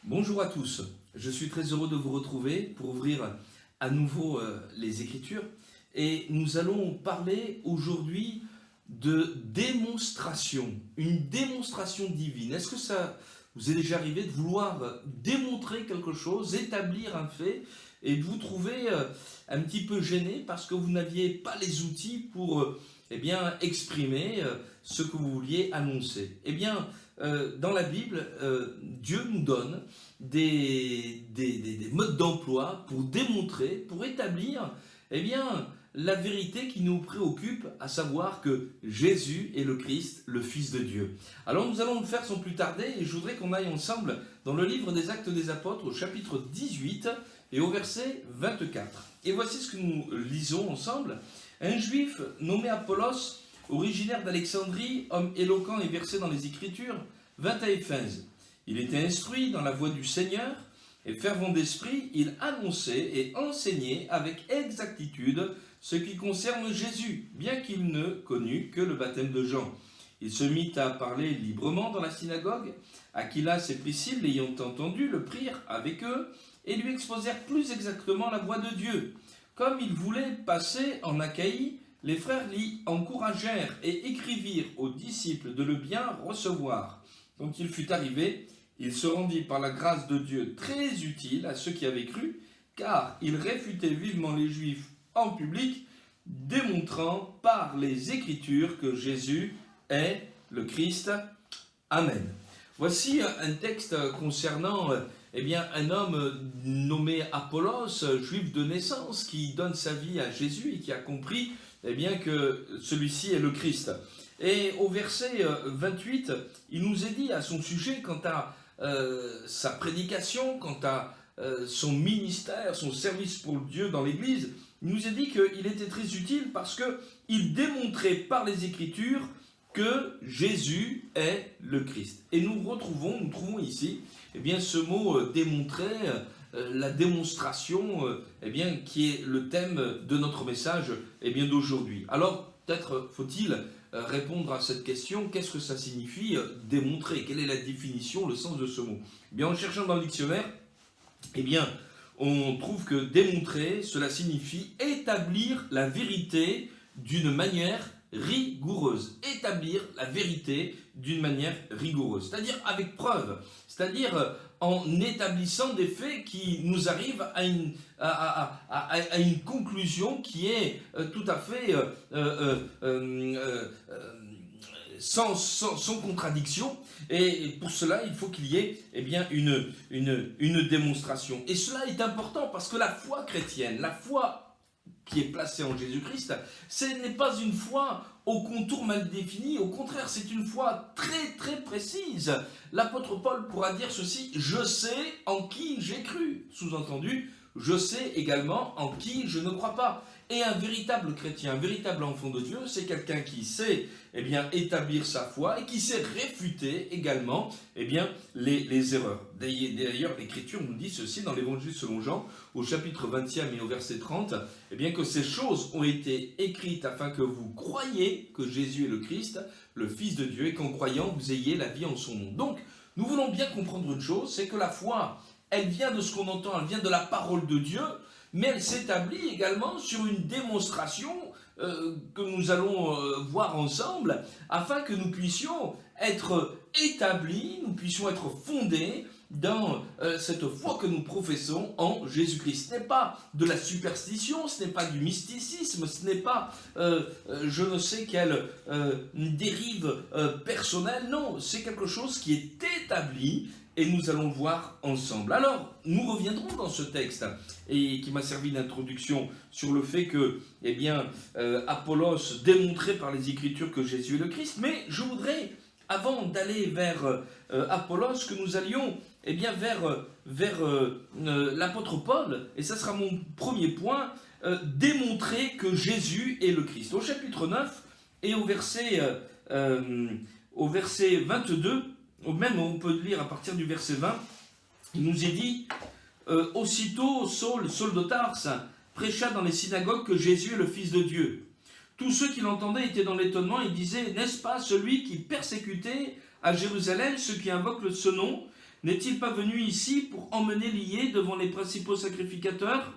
Bonjour à tous, je suis très heureux de vous retrouver pour ouvrir à nouveau les Écritures et nous allons parler aujourd'hui de démonstration, une démonstration divine. Est-ce que ça vous est déjà arrivé de vouloir démontrer quelque chose, établir un fait et de vous trouver un petit peu gêné parce que vous n'aviez pas les outils pour exprimer ce que vous vouliez annoncer? Dans la Bible, Dieu nous donne des modes d'emploi pour démontrer, pour établir la vérité qui nous préoccupe, à savoir que Jésus est le Christ, le Fils de Dieu. Alors nous allons le faire sans plus tarder et je voudrais qu'on aille ensemble dans le livre des Actes des Apôtres au chapitre 18 et au verset 24. Et voici ce que nous lisons ensemble. Un juif nommé Apollos, originaire d'Alexandrie, homme éloquent et versé dans les Écritures, vint à Éphèse. Il était instruit dans la voie du Seigneur et fervent d'esprit, il annonçait et enseignait avec exactitude ce qui concerne Jésus, bien qu'il ne connût que le baptême de Jean. Il se mit à parler librement dans la synagogue. Aquilas et Priscille, l'ayant entendu, le prirent avec eux et lui exposèrent plus exactement la voie de Dieu. Comme il voulait passer en Achaïe, les frères l'y encouragèrent et écrivirent aux disciples de le bien recevoir. Quand il fut arrivé, il se rendit par la grâce de Dieu très utile à ceux qui avaient cru, car il réfutait vivement les Juifs en public, démontrant par les Écritures que Jésus est le Christ. Amen. Voici un texte concernant un homme nommé Apollos, juif de naissance, qui donne sa vie à Jésus et qui a compris que celui-ci est le Christ. Et au verset 28, il nous est dit à son sujet, quant à sa prédication, quant à son ministère, son service pour Dieu dans l'Église, il nous est dit qu'il était très utile parce qu'il démontrait par les Écritures que Jésus est le Christ. Et nous trouvons ici ce mot démontrer, la démonstration qui est le thème de notre message d'aujourd'hui. Alors peut-être faut-il répondre à cette question, qu'est-ce que ça signifie démontrer? Quelle est la définition, le sens de ce mot? En cherchant dans le dictionnaire, on trouve que démontrer, cela signifie établir la vérité d'une manière rigoureuse. Établir la vérité d'une manière rigoureuse, c'est-à-dire avec preuve, c'est-à-dire en établissant des faits qui nous arrivent à une conclusion qui est tout à fait sans contradiction, et pour cela il faut qu'il y ait une démonstration. Et cela est important parce que la foi chrétienne, la foi qui est placée en Jésus-Christ, ce n'est pas une foi au contour mal défini, au contraire, c'est une foi très très précise. L'apôtre Paul pourra dire ceci: je sais en qui j'ai cru. Sous-entendu, je sais également en qui je ne crois pas. Et un véritable chrétien, un véritable enfant de Dieu, c'est quelqu'un qui sait établir sa foi et qui sait réfuter également les erreurs. D'ailleurs, l'Écriture nous dit ceci dans l'Évangile selon Jean, au chapitre 20e et au verset 30, que ces choses ont été écrites afin que vous croyiez que Jésus est le Christ, le Fils de Dieu, et qu'en croyant, vous ayez la vie en son nom. Donc, nous voulons bien comprendre une chose, c'est que la foi, elle vient de ce qu'on entend, elle vient de la parole de Dieu, mais elle s'établit également sur une démonstration que nous allons voir ensemble, afin que nous puissions être établis, nous puissions être fondés dans cette foi que nous professons en Jésus-Christ. Ce n'est pas de la superstition, ce n'est pas du mysticisme, ce n'est pas je ne sais quelle dérive personnelle, non, c'est quelque chose qui est établi. Et nous allons le voir ensemble. Alors, nous reviendrons dans ce texte, et qui m'a servi d'introduction, sur le fait que, Apollos démontrait par les Écritures que Jésus est le Christ. Mais je voudrais, avant d'aller vers Apollos, que nous allions vers l'apôtre Paul, et ça sera mon premier point, démontrer que Jésus est le Christ. Au chapitre 9 et au verset 22, ou même on peut lire à partir du verset 20, il nous est dit aussitôt Saul de Tarse prêcha dans les synagogues que Jésus est le Fils de Dieu. Tous ceux qui l'entendaient étaient dans l'étonnement et disaient: n'est-ce pas celui qui persécutait à Jérusalem ceux qui invoquent ce nom? n'est-il pas venu ici pour emmener lié devant les principaux sacrificateurs ?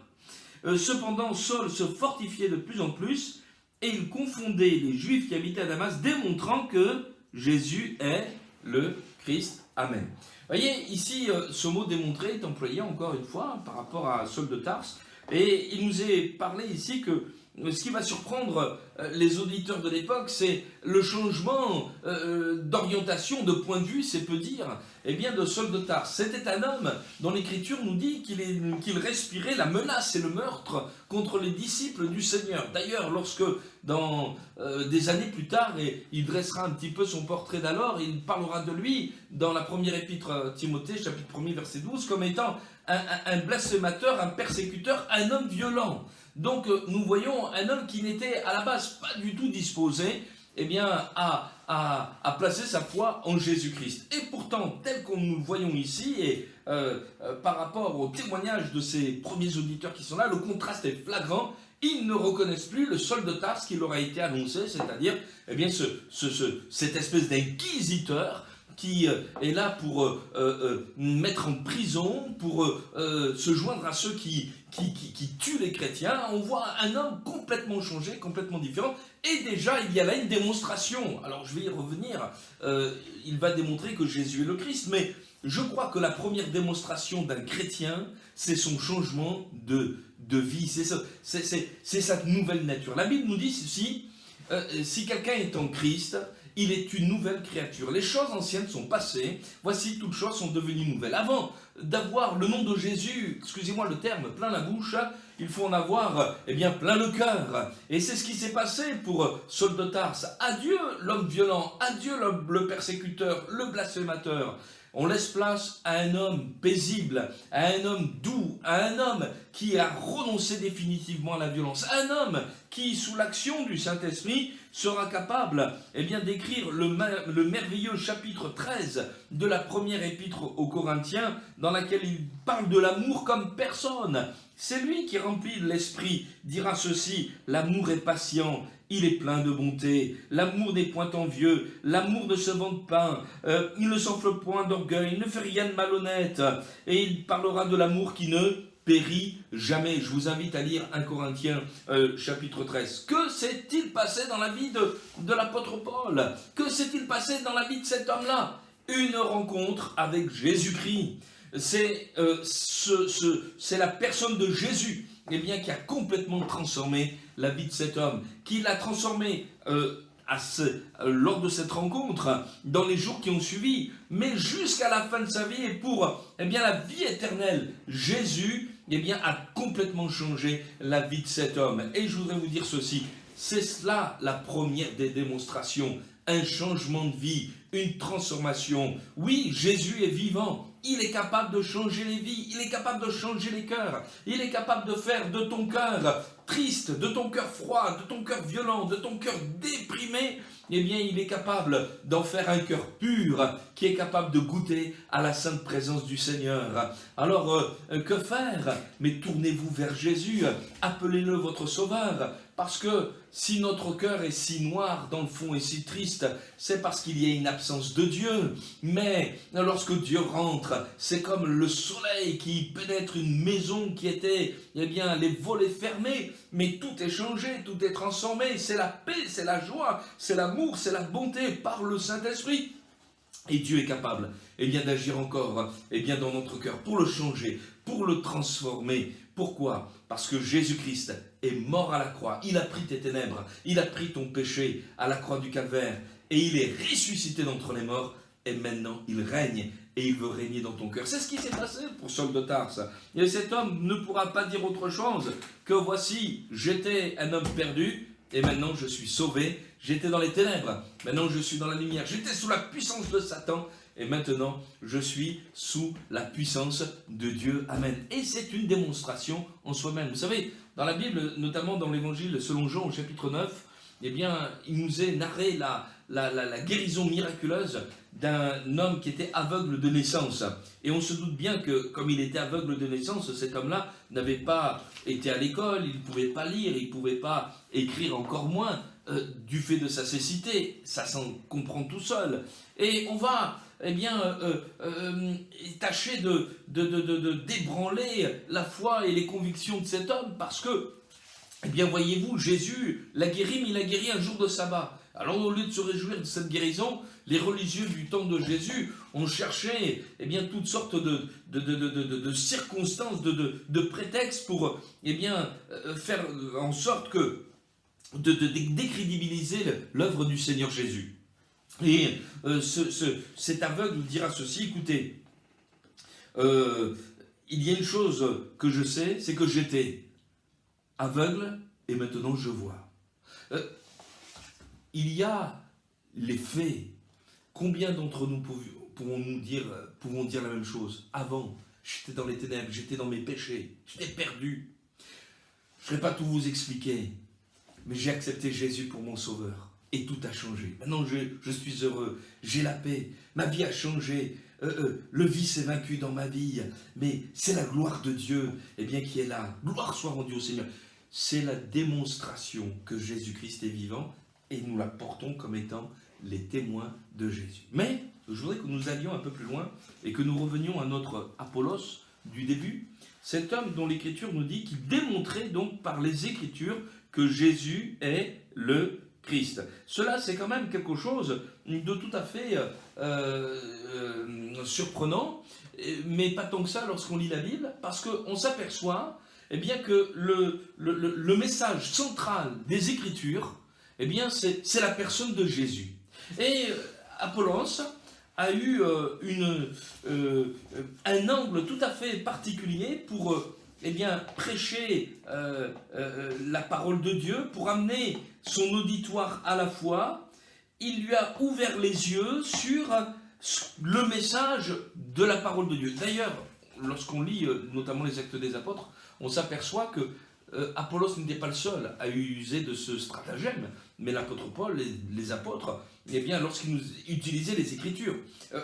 Cependant, Saul se fortifiait de plus en plus et il confondait les Juifs qui habitaient à Damas, démontrant que Jésus est le Christ. Amen. Vous voyez, ici, ce mot démontrer est employé encore une fois par rapport à Saul de Tarse. Et il nous est parlé ici que ce qui va surprendre les auditeurs de l'époque, c'est le changement d'orientation, de point de vue, c'est peu dire, eh bien, de Saul de Tarse. C'était un homme dont l'Écriture nous dit qu'il respirait la menace et le meurtre contre les disciples du Seigneur. D'ailleurs, lorsque, dans des années plus tard, et il dressera un petit peu son portrait d'alors, il parlera de lui dans la première épître à Timothée, chapitre 1er, verset 12, comme étant un blasphémateur, un persécuteur, un homme violent. Donc nous voyons un homme qui n'était à la base pas du tout disposé eh bien, à placer sa foi en Jésus-Christ. Et pourtant, tel que nous le voyons ici, et par rapport au témoignage de ces premiers auditeurs qui sont là, le contraste est flagrant. Ils ne reconnaissent plus le Saul de Tarse qui leur a été annoncé, c'est-à-dire eh bien, cette espèce d'inquisiteur qui est là pour mettre en prison, pour se joindre à ceux qui tuent les chrétiens. On voit un homme complètement changé, complètement différent, et déjà il y a là une démonstration. Alors je vais y revenir, il va démontrer que Jésus est le Christ, mais je crois que la première démonstration d'un chrétien, c'est son changement de vie, c'est sa nouvelle nature. La Bible nous dit ceci, si quelqu'un est en Christ, il est une nouvelle créature. Les choses anciennes sont passées, voici toutes choses sont devenues nouvelles. Avant d'avoir le nom de Jésus, excusez-moi le terme, plein la bouche, il faut en avoir eh bien, plein le cœur. Et c'est ce qui s'est passé pour Saul de Tarse. Adieu l'homme violent, adieu le persécuteur, le blasphémateur. On laisse place à un homme paisible, à un homme doux, à un homme qui a renoncé définitivement à la violence, à un homme qui, sous l'action du Saint-Esprit, sera capable eh bien, d'écrire le merveilleux chapitre 13 de la première épître aux Corinthiens, dans laquelle il parle de l'amour comme personne. C'est lui qui remplit l'esprit, dira ceci, l'amour est patient, il est plein de bonté, l'amour n'est point envieux, l'amour ne se vante pas, il ne s'enfle point d'orgueil, il ne fait rien de malhonnête, et il parlera de l'amour qui ne périt jamais. Je vous invite à lire 1 Corinthiens chapitre 13. Que s'est-il passé dans la vie de l'apôtre Paul? Que s'est-il passé dans la vie de cet homme-là? Une rencontre avec Jésus-Christ. C'est la personne de Jésus eh bien, qui a complètement transformé la vie de cet homme, qui l'a transformé lors de cette rencontre, dans les jours qui ont suivi, mais jusqu'à la fin de sa vie et pour eh bien, la vie éternelle. Jésus eh bien, a complètement changé la vie de cet homme. Et je voudrais vous dire ceci, c'est cela la première des démonstrations, un changement de vie, une transformation. Oui, Jésus est vivant. Il est capable de changer les vies, il est capable de changer les cœurs, il est capable de faire de ton cœur triste, de ton cœur froid, de ton cœur violent, de ton cœur déprimé, eh bien il est capable d'en faire un cœur pur qui est capable de goûter à la sainte présence du Seigneur. Alors, que faire? Mais tournez-vous vers Jésus, appelez-le votre sauveur, parce que si notre cœur est si noir dans le fond et si triste, c'est parce qu'il y a une absence de Dieu. Mais lorsque Dieu rentre, c'est comme le soleil qui pénètre une maison qui était, eh bien, les volets fermés, mais tout est changé, tout est transformé. C'est la paix, c'est la joie, c'est l'amour, c'est la bonté par le Saint-Esprit. Et Dieu est capable eh bien, d'agir encore eh bien, dans notre cœur pour le changer, pour le transformer. Pourquoi? Parce que Jésus-Christ est mort à la croix. Il a pris tes ténèbres, il a pris ton péché à la croix du Calvaire et il est ressuscité d'entre les morts et maintenant il règne et il veut régner dans ton cœur. C'est ce qui s'est passé pour Saul de Tarse. Et cet homme ne pourra pas dire autre chose que voici, j'étais un homme perdu et maintenant je suis sauvé. J'étais dans les ténèbres, maintenant je suis dans la lumière. J'étais sous la puissance de Satan et maintenant je suis sous la puissance de Dieu. Amen. Et c'est une démonstration en soi-même. Vous savez, dans la Bible, notamment dans l'évangile selon Jean au chapitre 9, eh bien, il nous est narré la guérison miraculeuse d'un homme qui était aveugle de naissance. Et on se doute bien que, comme il était aveugle de naissance, cet homme-là n'avait pas été à l'école, il ne pouvait pas lire, il ne pouvait pas écrire, encore moins, du fait de sa cécité. Ça s'en comprend tout seul. Et on va tâcher de d'ébranler la foi et les convictions de cet homme, parce que, voyez-vous, Jésus l'a guéri, mais il a guéri un jour de sabbat. Alors, au lieu de se réjouir de cette guérison, les religieux du temps de Jésus ont cherché toutes sortes de circonstances, de prétextes pour faire en sorte que de décrédibiliser l'œuvre du Seigneur Jésus. Et cet aveugle dira ceci: écoutez, il y a une chose que je sais, c'est que j'étais aveugle et maintenant je vois. Il y a les faits. Combien d'entre nous pouvons dire la même chose? Avant, j'étais dans les ténèbres, j'étais dans mes péchés, j'étais perdu. Je ne vais pas tout vous expliquer, mais j'ai accepté Jésus pour mon sauveur. Et tout a changé. Maintenant, je suis heureux, j'ai la paix, ma vie a changé, le vice est vaincu dans ma vie, mais c'est la gloire de Dieu qui est là. Gloire soit rendue au Seigneur. C'est la démonstration que Jésus-Christ est vivant, et nous la portons comme étant les témoins de Jésus. Mais je voudrais que nous allions un peu plus loin et que nous revenions à notre Apollos du début, cet homme dont l'Écriture nous dit qu'il démontrait donc par les Écritures que Jésus est le Christ. Cela, c'est quand même quelque chose de tout à fait surprenant, mais pas tant que ça lorsqu'on lit la Bible, parce qu'on s'aperçoit que le message central des Écritures, c'est la personne de Jésus. Et Apollos a eu un angle tout à fait particulier pour prêcher la parole de Dieu, pour amener son auditoire à la foi. Il lui a ouvert les yeux sur le message de la parole de Dieu. D'ailleurs, lorsqu'on lit notamment les Actes des Apôtres, on s'aperçoit que Apollos n'était pas le seul à user de ce stratagème, mais l'apôtre Paul, les apôtres, lorsqu'ils utilisaient les Écritures.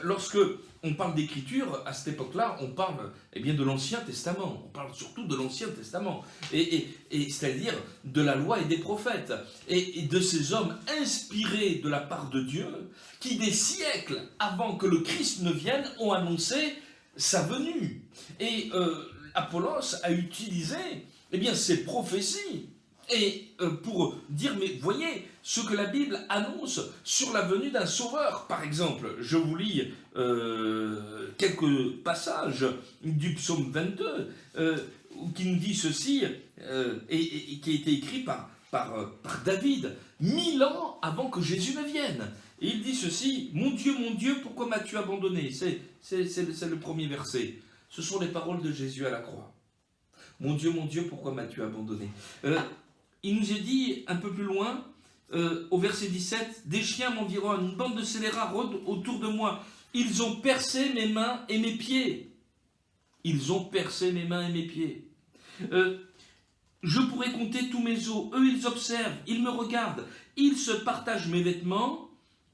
Lorsque on parle d'Écriture, à cette époque-là, on parle de l'Ancien Testament. On parle surtout de l'Ancien Testament, et c'est-à-dire de la loi et des prophètes, et de ces hommes inspirés de la part de Dieu, qui des siècles avant que le Christ ne vienne, ont annoncé sa venue. Et Apollos a utilisé ces prophéties et pour dire, mais voyez ce que la Bible annonce sur la venue d'un sauveur. Par exemple, je vous lis quelques passages du psaume 22 qui nous dit ceci, et qui a été écrit par David 1000 ans avant que Jésus ne vienne. Et il dit ceci: mon Dieu, pourquoi m'as-tu abandonné? C'est le premier verset. Ce sont les paroles de Jésus à la croix. Mon Dieu, pourquoi m'as-tu abandonné? Il nous est dit un peu plus loin, au verset 17, des chiens m'environnent, une bande de scélérats rôde autour de moi. Ils ont percé mes mains et mes pieds. Ils ont percé mes mains et mes pieds. Je pourrais compter tous mes os. Eux, ils observent, ils me regardent. Ils se partagent mes vêtements.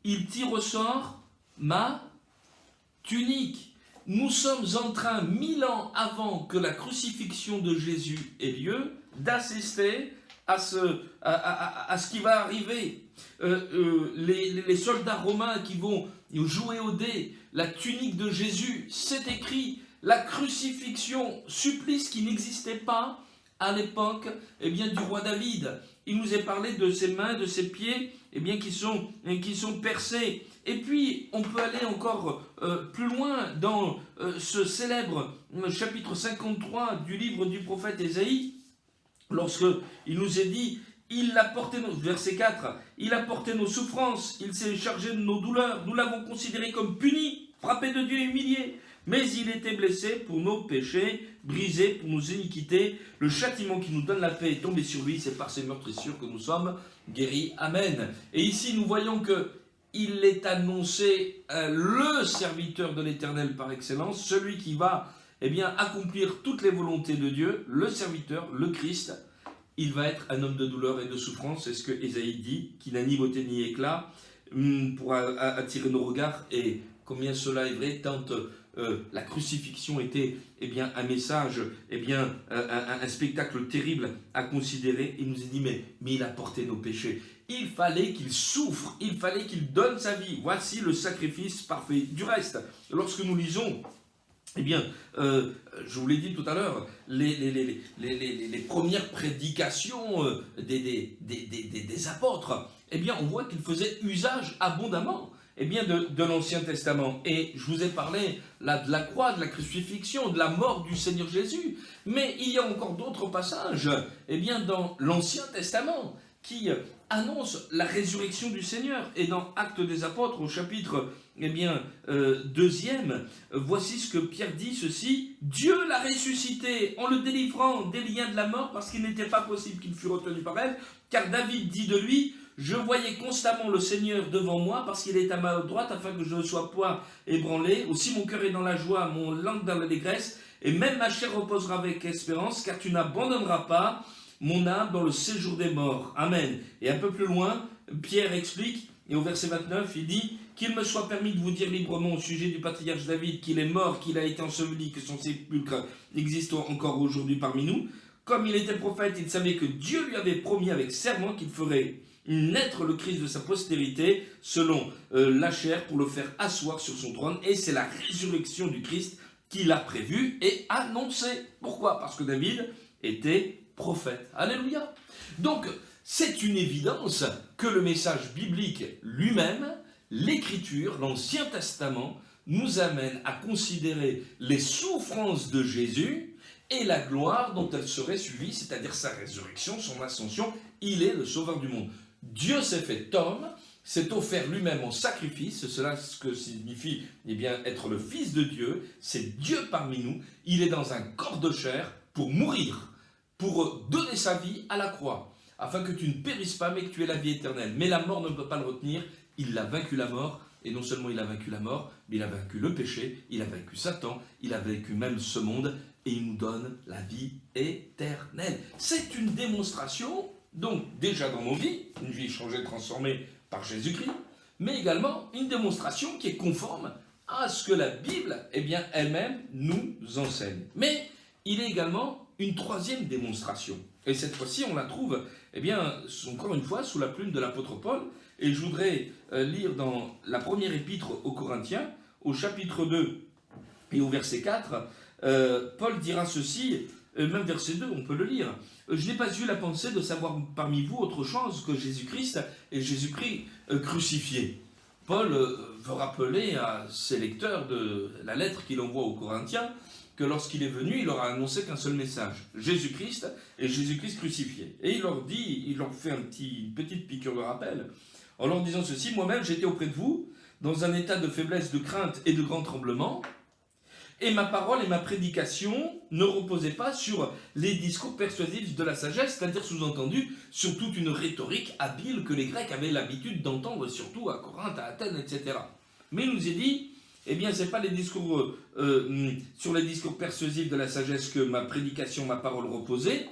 Ils tirent au sort ma tunique. Nous sommes en train, 1000 ans avant que la crucifixion de Jésus ait lieu, d'assister à ce qui va arriver. Les soldats romains qui vont jouer au dé, la tunique de Jésus, c'est écrit, la crucifixion, supplice qui n'existait pas à l'époque du roi David. Il nous est parlé de ses mains, de ses pieds qui sont percés. Et puis, on peut aller encore plus loin dans ce célèbre chapitre 53 du livre du prophète Ésaïe, lorsque il nous est dit, il a porté verset 4, il a porté nos souffrances, il s'est chargé de nos douleurs, nous l'avons considéré comme puni, frappé de Dieu et humilié, mais il était blessé pour nos péchés, brisé pour nos iniquités, le châtiment qui nous donne la paix est tombé sur lui, c'est par ses meurtrissures que nous sommes guéris. Amen. Et ici, nous voyons que il est annoncé le serviteur de l'Éternel par excellence, celui qui va accomplir toutes les volontés de Dieu, le serviteur, le Christ. Il va être un homme de douleur et de souffrance, c'est ce que Ésaïe dit, qui n'a ni beauté ni éclat, pour attirer nos regards, et combien cela est vrai, tant la crucifixion était un message, un spectacle terrible à considérer. Il nous a dit, mais il a porté nos péchés. Il fallait qu'il souffre, il fallait qu'il donne sa vie. Voici le sacrifice parfait. Du reste, lorsque nous lisons, je vous l'ai dit tout à l'heure, les premières prédications des apôtres, on voit qu'ils faisaient usage abondamment de l'Ancien Testament. Et je vous ai parlé là de la croix, de la crucifixion, de la mort du Seigneur Jésus. Mais il y a encore d'autres passages dans l'Ancien Testament qui annonce la résurrection du Seigneur. Et dans Actes des Apôtres, au chapitre 2e, voici ce que Pierre dit, ceci: Dieu l'a ressuscité en le délivrant des liens de la mort, parce qu'il n'était pas possible qu'il fût retenu par elle, car David dit de lui: je voyais constamment le Seigneur devant moi, parce qu'il est à ma droite, afin que je ne sois point ébranlé. Aussi mon cœur est dans la joie, mon langue dans l'allégresse, et même ma chair reposera avec espérance, car tu n'abandonneras pas mon âme dans le séjour des morts. Amen. Et un peu plus loin, Pierre explique, et au verset 29, il dit: qu'il me soit permis de vous dire librement au sujet du patriarche David qu'il est mort, qu'il a été enseveli, que son sépulcre existe encore aujourd'hui parmi nous. Comme il était prophète, il savait que Dieu lui avait promis avec serment qu'il ferait naître le Christ de sa postérité selon la chair, pour le faire asseoir sur son trône. Et c'est la résurrection du Christ qu'il a prévue et annoncée. Pourquoi? Parce que David était prophète. Alléluia. Donc, c'est une évidence que le message biblique lui-même, l'Écriture, l'Ancien Testament, nous amène à considérer les souffrances de Jésus et la gloire dont elle serait suivie, c'est-à-dire sa résurrection, son ascension. Il est le sauveur du monde. Dieu s'est fait homme, s'est offert lui-même en sacrifice. C'est cela ce que signifie être le Fils de Dieu. C'est Dieu parmi nous. Il est dans un corps de chair pour mourir, pour donner sa vie à la croix, afin que tu ne périsses pas, mais que tu aies la vie éternelle. Mais la mort ne peut pas le retenir. Il a vaincu la mort, et non seulement il a vaincu la mort, mais il a vaincu le péché, il a vaincu Satan, il a vaincu même ce monde, et il nous donne la vie éternelle. C'est une démonstration, donc déjà dans nos vies, une vie changée, transformée par Jésus-Christ, mais également une démonstration qui est conforme à ce que la Bible, elle-même nous enseigne. Mais il est également une troisième démonstration. Et cette fois-ci, on la trouve, encore une fois, sous la plume de l'apôtre Paul. Et je voudrais lire dans la première épître aux Corinthiens, au chapitre 2 et au verset 4, Paul dira ceci, même verset 2, on peut le lire. « Je n'ai pas eu la pensée de savoir parmi vous autre chose que Jésus-Christ et Jésus-Christ crucifié. » Paul veut rappeler à ses lecteurs de la lettre qu'il envoie aux Corinthiens que lorsqu'il est venu, il leur a annoncé qu'un seul message, Jésus-Christ et Jésus-Christ crucifié. Et il leur fait une petite piqûre de rappel, en leur disant ceci: « Moi-même, j'étais auprès de vous, dans un état de faiblesse, de crainte et de grand tremblement, et ma parole et ma prédication ne reposaient pas sur les discours persuasifs de la sagesse, c'est-à-dire sous-entendu sur toute une rhétorique habile que les Grecs avaient l'habitude d'entendre, surtout à Corinthe, à Athènes, etc. Mais il nous est dit, ce n'est pas les discours, sur les discours persuasifs de la sagesse que ma prédication, ma parole reposait,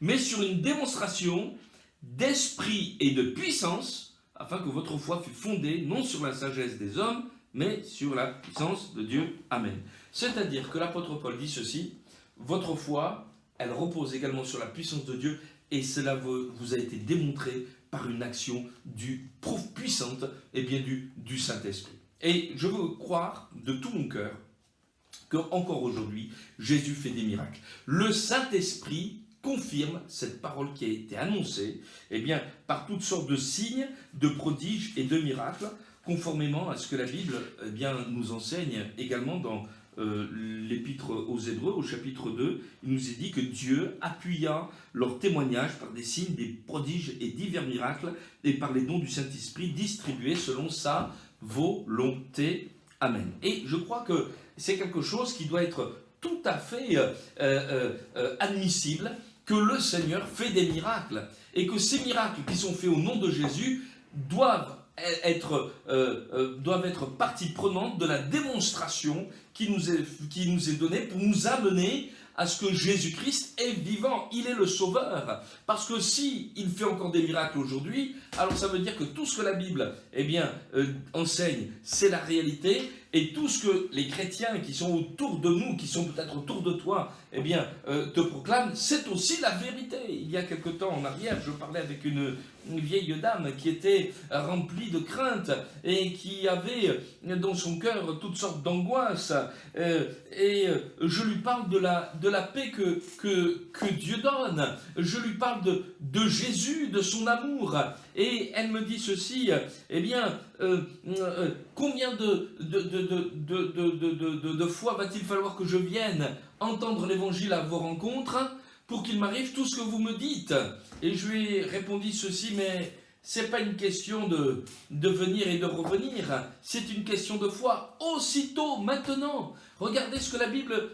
mais sur une démonstration d'esprit et de puissance, afin que votre foi fût fondée non sur la sagesse des hommes, mais sur la puissance de Dieu. Amen. » C'est-à-dire que l'apôtre Paul dit ceci: votre foi, elle repose également sur la puissance de Dieu, et cela vous a été démontré par une action puissante du Saint-Esprit. Et je veux croire de tout mon cœur qu'encore aujourd'hui, Jésus fait des miracles. Le Saint-Esprit confirme cette parole qui a été annoncée par toutes sortes de signes, de prodiges et de miracles, conformément à ce que la Bible nous enseigne également dans l'épître aux Hébreux, au chapitre 2. Il nous est dit que Dieu appuya leur témoignage par des signes, des prodiges et divers miracles, et par les dons du Saint-Esprit distribués selon sa volonté. Amen. Et je crois que c'est quelque chose qui doit être tout à fait admissible, que le Seigneur fait des miracles, et que ces miracles qui sont faits au nom de Jésus doivent être partie prenante de la démonstration qui nous est donnée pour nous amener à ce que Jésus-Christ est vivant, il est le Sauveur. Parce que si il fait encore des miracles aujourd'hui, alors ça veut dire que tout ce que la Bible enseigne, c'est la réalité, et tout ce que les chrétiens qui sont autour de nous, qui sont peut-être autour de toi, eh bien, te proclament, c'est aussi la vérité. Il y a quelque temps en arrière, je parlais avec une vieille dame qui était remplie de crainte et qui avait dans son cœur toutes sortes d'angoisses. Et je lui parle de la paix que Dieu donne. Je lui parle de Jésus, de son amour. Et elle me dit ceci, eh bien, combien de fois va-t-il falloir que je vienne entendre l'évangile à vos rencontres pour qu'il m'arrive tout ce que vous me dites? Et je lui ai répondu ceci, mais c'est pas une question de venir et de revenir, c'est une question de foi. Aussitôt, maintenant, regardez ce que la Bible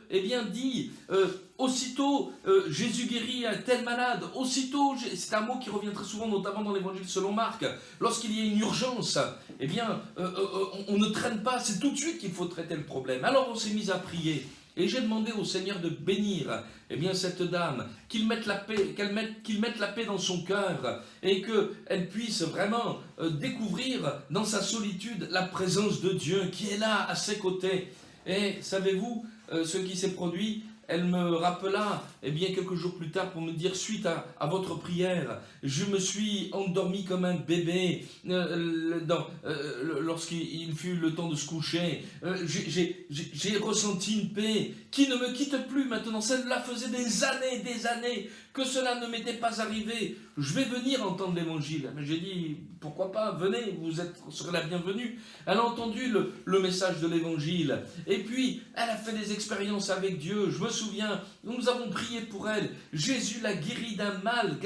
dit. Aussitôt, Jésus guérit un tel malade. Aussitôt, c'est un mot qui revient très souvent, notamment dans l'évangile selon Marc. Lorsqu'il y a une urgence, on ne traîne pas, c'est tout de suite qu'il faut traiter le problème. Alors on s'est mis à prier. Et j'ai demandé au Seigneur de bénir cette dame, qu'il mette la paix dans son cœur et qu'elle puisse vraiment découvrir dans sa solitude la présence de Dieu qui est là à ses côtés. Et savez-vous ce qui s'est produit? Elle me rappela quelques jours plus tard pour me dire, suite à votre prière, je me suis endormi comme un bébé lorsqu'il fut le temps de se coucher. J'ai ressenti une paix qui ne me quitte plus maintenant. Cela faisait des années que cela ne m'était pas arrivé. Je vais venir entendre l'évangile. Mais j'ai dit, pourquoi pas, venez, vous serez la bienvenue. Elle a entendu le message de l'évangile. Et puis, elle a fait des expériences avec Dieu. Je me souviens, nous avons prié pour elle. Jésus l'a guérie d'un mal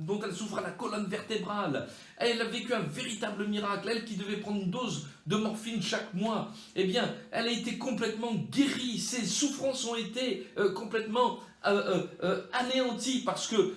dont elle souffre à la colonne vertébrale. Elle a vécu un véritable miracle. Elle qui devait prendre une dose de morphine chaque mois, elle a été complètement guérie. Ses souffrances ont été complètement anéantie parce que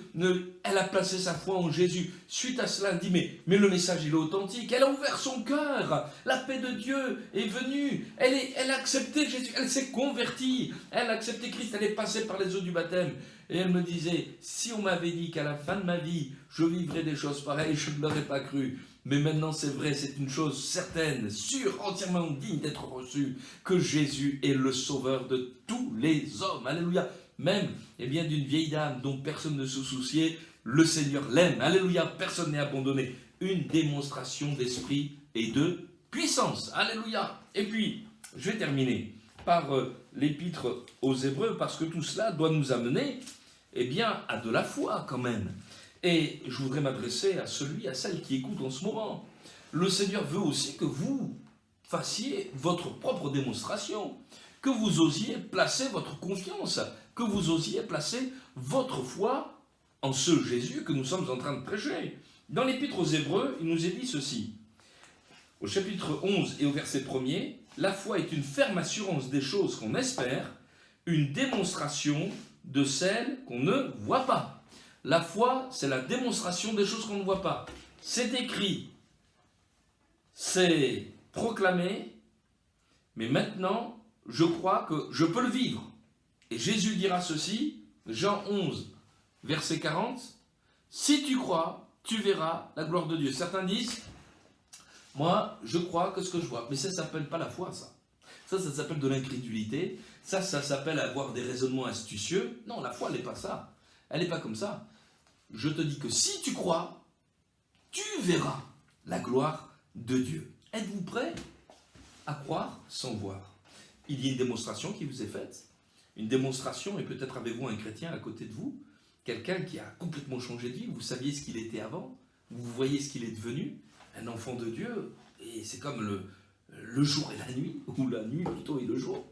elle a placé sa foi en Jésus. Suite à cela, elle dit mais le message il est authentique. Elle a ouvert son cœur, la paix de Dieu est venue, elle a accepté Jésus, elle s'est convertie, elle a accepté Christ, elle est passée par les eaux du baptême. Et elle me disait, si on m'avait dit qu'à la fin de ma vie je vivrais des choses pareilles, je ne l'aurais pas cru. Mais maintenant c'est vrai, c'est une chose certaine, sûre, entièrement digne d'être reçue, que Jésus est le sauveur de tous les hommes. Alléluia. Même d'une vieille dame dont personne ne se souciait, le Seigneur l'aime. Alléluia, personne n'est abandonné. Une démonstration d'esprit et de puissance. Alléluia. Et puis, je vais terminer par l'épître aux Hébreux, parce que tout cela doit nous amener à de la foi quand même. Et je voudrais m'adresser à celle qui écoute en ce moment. Le Seigneur veut aussi que vous fassiez votre propre démonstration, que vous osiez placer votre confiance, que vous osiez placer votre foi en ce Jésus que nous sommes en train de prêcher. Dans l'Épître aux Hébreux, il nous est dit ceci. Au chapitre 11 et au verset 1er, la foi est une ferme assurance des choses qu'on espère, une démonstration de celles qu'on ne voit pas. La foi, c'est la démonstration des choses qu'on ne voit pas. C'est écrit, c'est proclamé, mais maintenant, je crois que je peux le vivre. Et Jésus dira ceci, Jean 11, verset 40, « Si tu crois, tu verras la gloire de Dieu. » Certains disent, « Moi, je crois que ce que je vois. » Mais ça ne s'appelle pas la foi, ça. Ça s'appelle de l'incrédulité. Ça s'appelle avoir des raisonnements astucieux. Non, la foi, elle n'est pas ça. Elle n'est pas comme ça. Je te dis que si tu crois, tu verras la gloire de Dieu. Êtes-vous prêts à croire sans voir? Il y a une démonstration qui vous est faite. Une démonstration, et peut-être avez-vous un chrétien à côté de vous, quelqu'un qui a complètement changé de vie, vous saviez ce qu'il était avant, vous voyez ce qu'il est devenu, un enfant de Dieu, et c'est comme le jour et la nuit, ou la nuit plutôt et le jour.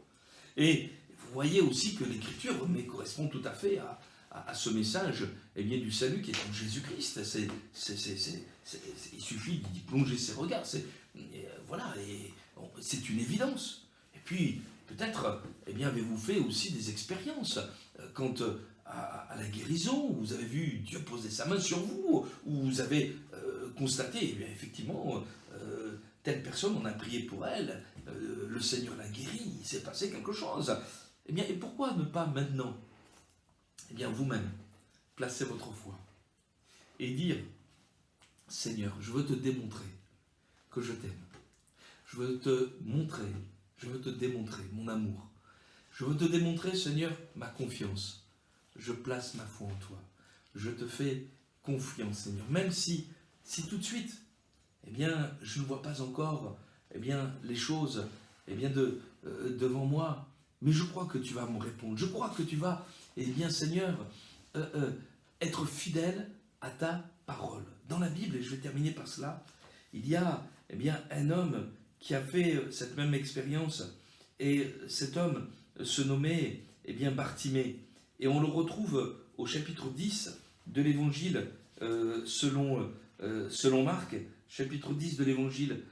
Et vous voyez aussi que l'Écriture correspond tout à fait à ce message du salut qui est en Jésus-Christ. Il suffit d'y plonger ses regards, c'est une évidence. Et puis, peut-être, avez-vous fait aussi des expériences quant à la guérison, où vous avez vu Dieu poser sa main sur vous, où vous avez constaté, effectivement, telle personne, on a prié pour elle, le Seigneur l'a guérie, il s'est passé quelque chose. Et pourquoi ne pas maintenant, vous-même, placer votre foi et dire, Seigneur, je veux te démontrer que je t'aime. Je veux te montrer Je veux te démontrer mon amour. Je veux te démontrer, Seigneur, ma confiance. Je place ma foi en toi. Je te fais confiance, Seigneur. Même si tout de suite, eh bien, je ne vois pas encore, eh bien, les choses, eh bien, devant moi. Mais je crois que tu vas me répondre. Je crois que tu vas, eh bien, Seigneur, être fidèle à ta parole. Dans la Bible, et je vais terminer par cela, il y a, eh bien, un homme qui a fait cette même expérience. Et cet homme se nommait, eh bien, Bartimée. Et on le retrouve au chapitre 10 de l'évangile selon Marc, chapitre 10 de l'évangile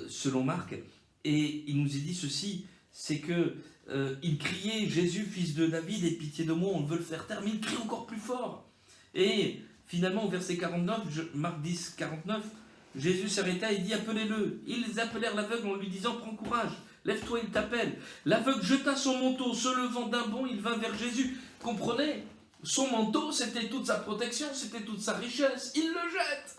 selon Marc, et il nous est dit ceci, c'est que il criait, Jésus, fils de David, aie pitié de moi, on veut le faire taire, mais il crie encore plus fort. Et finalement, au verset 49, Marc 10, 49, Jésus s'arrêta et dit, appelez-le. Ils appelèrent l'aveugle en lui disant, prends courage, lève-toi, il t'appelle. L'aveugle jeta son manteau, se levant d'un bond, il vint vers Jésus. Comprenez, son manteau, c'était toute sa protection, c'était toute sa richesse. Il le jette.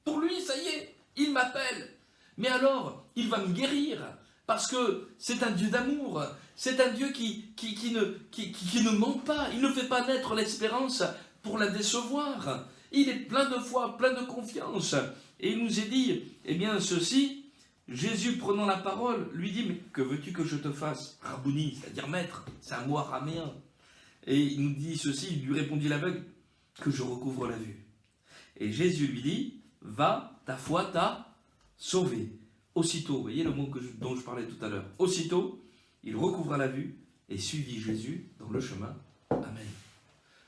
Pour lui, ça y est, il m'appelle. Mais alors, il va me guérir, parce que c'est un Dieu d'amour, c'est un Dieu qui ne ment pas, il ne fait pas naître l'espérance pour la décevoir. Il est plein de foi, plein de confiance. Et il nous est dit, eh bien, ceci, Jésus prenant la parole, lui dit, mais que veux-tu que je te fasse? Rabouni, c'est-à-dire maître, c'est un mot araméen. Et il nous dit ceci, il lui répondit l'aveugle, que je recouvre la vue. Et Jésus lui dit, va, ta foi t'a sauvé. Aussitôt, vous voyez le mot dont je parlais tout à l'heure, aussitôt, il recouvra la vue et suivit Jésus dans le chemin. Amen.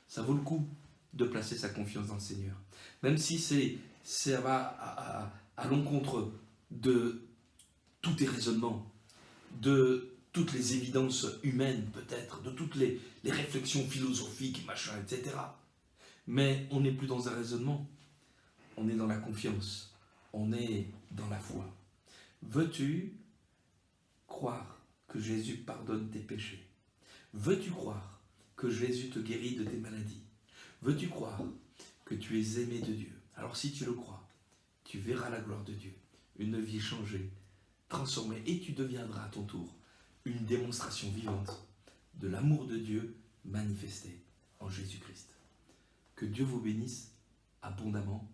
Ça vaut le coup de placer sa confiance dans le Seigneur. Même si ça va à l'encontre de tous tes raisonnements, de toutes les évidences humaines peut-être, de toutes les réflexions philosophiques, machin, etc. Mais on n'est plus dans un raisonnement, on est dans la confiance, on est dans la foi. Veux-tu croire que Jésus pardonne tes péchés? Veux-tu croire que Jésus te guérit de tes maladies? Veux-tu croire que tu es aimé de Dieu? Alors si tu le crois, tu verras la gloire de Dieu, une vie changée, transformée, et tu deviendras à ton tour une démonstration vivante de l'amour de Dieu manifesté en Jésus-Christ. Que Dieu vous bénisse abondamment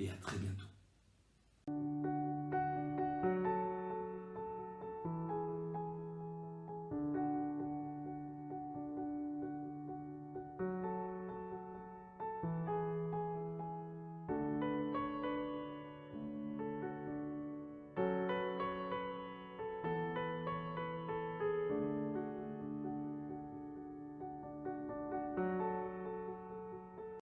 et à très bientôt.